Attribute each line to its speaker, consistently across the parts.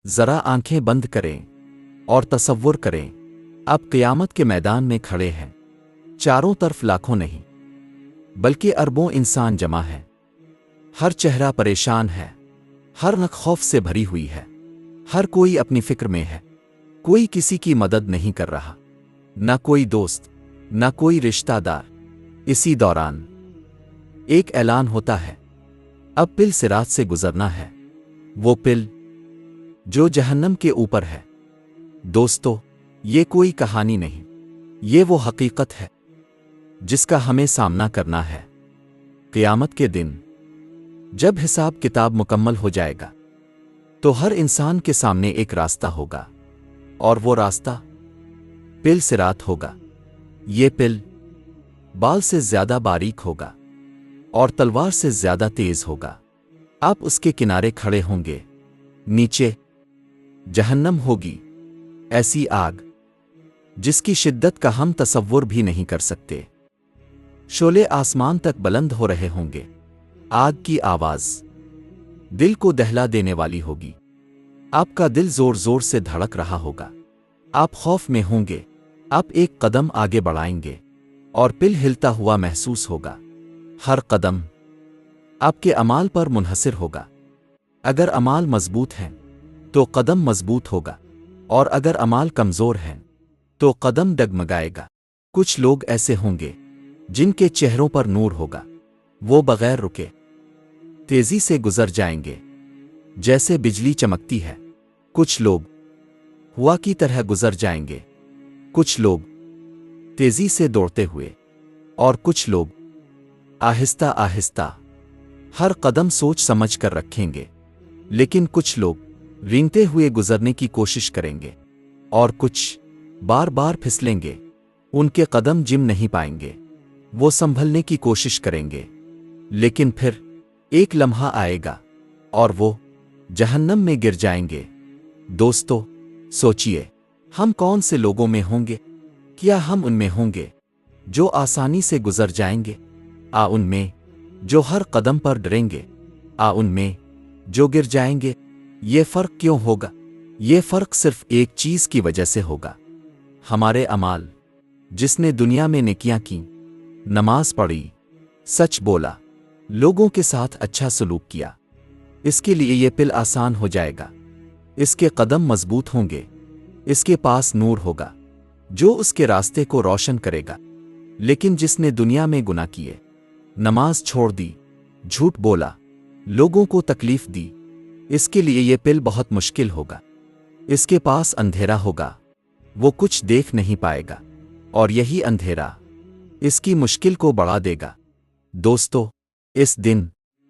Speaker 1: ذرا آنکھیں بند کریں اور تصور کریں اب قیامت کے میدان میں کھڑے ہیں۔ چاروں طرف لاکھوں نہیں بلکہ اربوں انسان جمع ہیں۔ ہر چہرہ پریشان ہے، ہر نک خوف سے بھری ہوئی ہے، ہر کوئی اپنی فکر میں ہے، کوئی کسی کی مدد نہیں کر رہا، نہ کوئی دوست نہ کوئی رشتہ دار۔ اسی دوران ایک اعلان ہوتا ہے، اب پل صراط سے گزرنا ہے، وہ پل جو جہنم کے اوپر ہے۔ دوستو، یہ کوئی کہانی نہیں، یہ وہ حقیقت ہے جس کا ہمیں سامنا کرنا ہے۔ قیامت کے دن جب حساب کتاب مکمل ہو جائے گا تو ہر انسان کے سامنے ایک راستہ ہوگا، اور وہ راستہ پل صراط ہوگا۔ یہ پل بال سے زیادہ باریک ہوگا اور تلوار سے زیادہ تیز ہوگا۔ آپ اس کے کنارے کھڑے ہوں گے، نیچے جہنم ہوگی، ایسی آگ جس کی شدت کا ہم تصور بھی نہیں کر سکتے۔ شعلے آسمان تک بلند ہو رہے ہوں گے، آگ کی آواز دل کو دہلا دینے والی ہوگی۔ آپ کا دل زور زور سے دھڑک رہا ہوگا، آپ خوف میں ہوں گے، آپ ایک قدم آگے بڑھائیں گے اور پل ہلتا ہوا محسوس ہوگا۔ ہر قدم آپ کے اعمال پر منحصر ہوگا۔ اگر اعمال مضبوط ہیں تو قدم مضبوط ہوگا، اور اگر اعمال کمزور ہیں تو قدم ڈگمگائے گا۔ کچھ لوگ ایسے ہوں گے جن کے چہروں پر نور ہوگا، وہ بغیر رکے تیزی سے گزر جائیں گے جیسے بجلی چمکتی ہے۔ کچھ لوگ ہوا کی طرح گزر جائیں گے، کچھ لوگ تیزی سے دوڑتے ہوئے، اور کچھ لوگ آہستہ آہستہ۔ ہر قدم سوچ سمجھ کر رکھیں گے، لیکن کچھ لوگ رینگتے ہوئے گزرنے کی کوشش کریں گے، اور کچھ بار بار پھسلیں گے، ان کے قدم جم نہیں پائیں گے، وہ سنبھلنے کی کوشش کریں گے، لیکن پھر ایک لمحہ آئے گا اور وہ جہنم میں گر جائیں گے۔ دوستو، سوچئے، ہم کون سے لوگوں میں ہوں گے؟ کیا ہم ان میں ہوں گے جو آسانی سے گزر جائیں گے، ان میں جو ہر قدم پر ڈریں گے، ان میں جو گر جائیں گے؟ یہ فرق کیوں ہوگا؟ یہ فرق صرف ایک چیز کی وجہ سے ہوگا، ہمارے اعمال۔ جس نے دنیا میں نیکیاں کیں، نماز پڑھی، سچ بولا، لوگوں کے ساتھ اچھا سلوک کیا، اس کے لیے یہ پل آسان ہو جائے گا، اس کے قدم مضبوط ہوں گے، اس کے پاس نور ہوگا جو اس کے راستے کو روشن کرے گا۔ لیکن جس نے دنیا میں گناہ کیے، نماز چھوڑ دی، جھوٹ بولا، لوگوں کو تکلیف دی، اس کے لیے یہ پل بہت مشکل ہوگا۔ اس کے پاس اندھیرا ہوگا، وہ کچھ دیکھ نہیں پائے گا، اور یہی اندھیرا اس کی مشکل کو بڑھا دے گا۔ دوستو، اس دن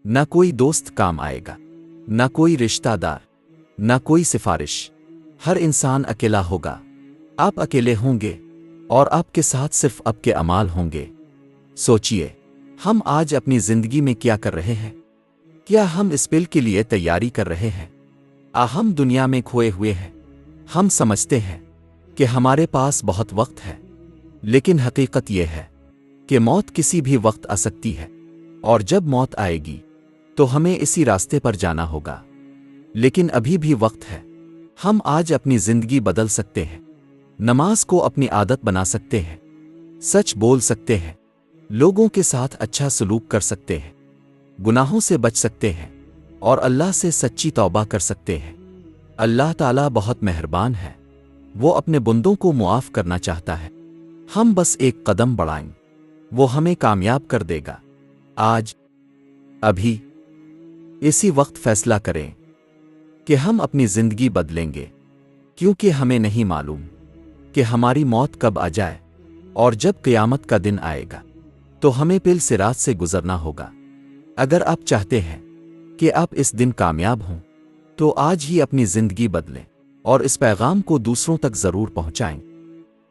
Speaker 1: نہ کوئی دوست کام آئے گا، نہ کوئی رشتہ دار، نہ کوئی سفارش۔ ہر انسان اکیلا ہوگا، آپ اکیلے ہوں گے، اور آپ کے ساتھ صرف آپ کے اعمال ہوں گے۔ سوچئے، ہم آج اپنی زندگی میں کیا کر رہے ہیں؟ کیا ہم اس پل کے لیے تیاری کر رہے ہیں؟ ہم دنیا میں کھوئے ہوئے ہیں۔ ہم سمجھتے ہیں کہ ہمارے پاس بہت وقت ہے، لیکن حقیقت یہ ہے کہ موت کسی بھی وقت آ سکتی ہے، اور جب موت آئے گی تو ہمیں اسی راستے پر جانا ہوگا۔ لیکن ابھی بھی وقت ہے، ہم آج اپنی زندگی بدل سکتے ہیں، نماز کو اپنی عادت بنا سکتے ہیں، سچ بول سکتے ہیں، لوگوں کے ساتھ اچھا سلوک کر سکتے ہیں، گناہوں سے بچ سکتے ہیں، اور اللہ سے سچی توبہ کر سکتے ہیں۔ اللہ تعالیٰ بہت مہربان ہے، وہ اپنے بندوں کو معاف کرنا چاہتا ہے۔ ہم بس ایک قدم بڑھائیں، وہ ہمیں کامیاب کر دے گا۔ آج، ابھی، اسی وقت فیصلہ کریں کہ ہم اپنی زندگی بدلیں گے، کیونکہ ہمیں نہیں معلوم کہ ہماری موت کب آ جائے، اور جب قیامت کا دن آئے گا تو ہمیں پل صراط سے گزرنا ہوگا۔ اگر آپ چاہتے ہیں کہ آپ اس دن کامیاب ہوں تو آج ہی اپنی زندگی بدلیں اور اس پیغام کو دوسروں تک ضرور پہنچائیں۔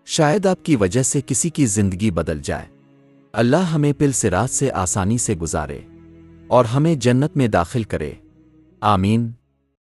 Speaker 1: شاید آپ کی وجہ سے کسی کی زندگی بدل جائے۔ اللہ ہمیں پل صراط سے آسانی سے گزارے اور ہمیں جنت میں داخل کرے۔ آمین۔